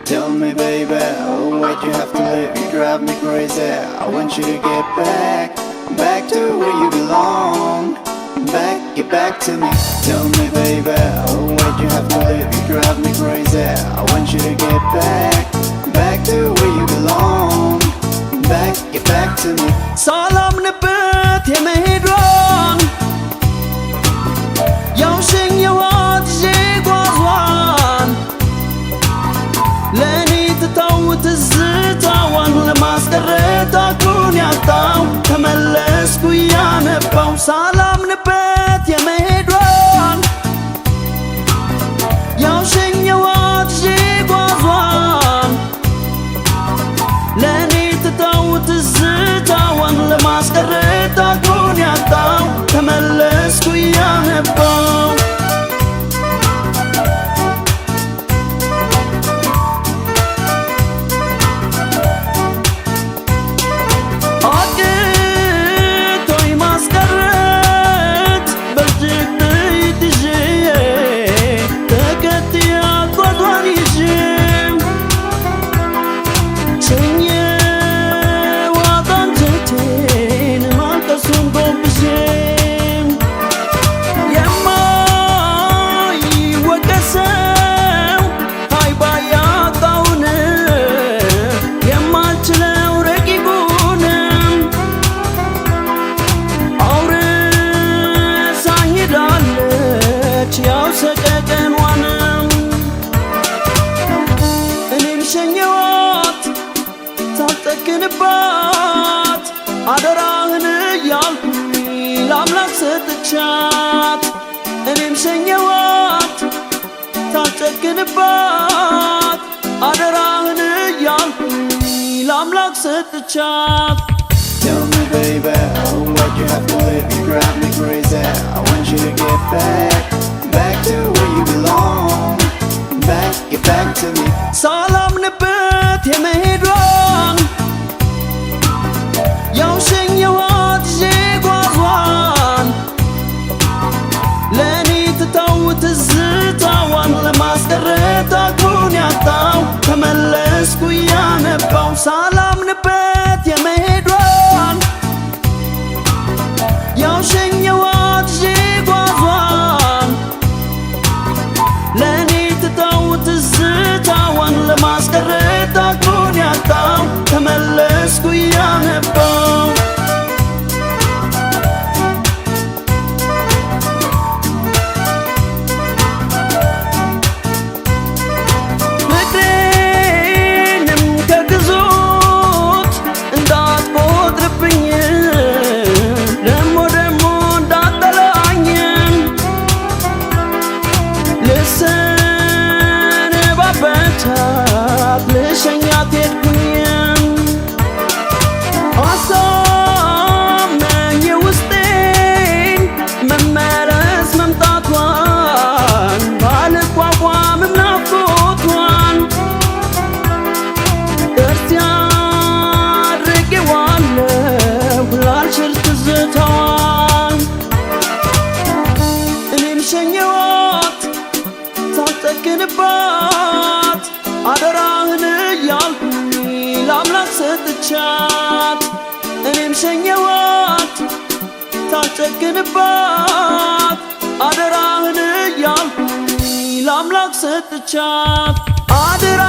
Tell me, baby, oh, why'd you have to leave? You drive me crazy. I want you to get back, back to where you belong. Get back to me. Tell me, baby, oh, why'd you have to leave? You drive me crazy. I want you to get back, back to where you belong. Get back to me. Salam nibet yemehidron Yawshin yawad jigwazwan Leni tatawut zzitawan Lemaskeret akun yattaw Temelesku yanebaw Salam nibet yemehidron Yawshin yawad jigwazwan Leni tatawut zzitawan Lemaskeret akun yattaw Temelesku yanebaw Taltekinbat Adarahın yalpuni Lamlak setchat Enim şenyevat Taltekinbat Adarahın yalpuni Lamlak setchat Tell me, baby, oh, why'd you have to leave? You drive me crazy. I want you to get back, back to where you belong. Get back to me. Salam nibet yemehidron Yawshin yawad jigwazwan Leni tatawut zzitawan Lemaskeret akun yattaw Temelesku yanebaw Salam nibet yemehidron Yawshin yawad jigwazwan Leni tatawut zzitawan Lemaskeret akun yattaw Temelesku yanebaw ፍቅሬንም ከግዞት እንዳትቆጥርብኝ ደሞ እንዳትጠላኝ ልሰነባበታት ልሸኛት ሄድኩኝ አሳመኝ ውስጤን መመለስ መምጣቷን ባልቋቋምም ናፍቆቷን እርስ አድርጌዋለሁ ላልችል ትዝታዋን እኔም ሸኘኋት ሳልጠግንባት አደራህን እያልኩኝ ለአምላክ ሰጥቻት እኔም ሸኘኋት ሳልጨክንባት አደራህን እያልኩኝ ለአምላክ ሰጥቻት አደራ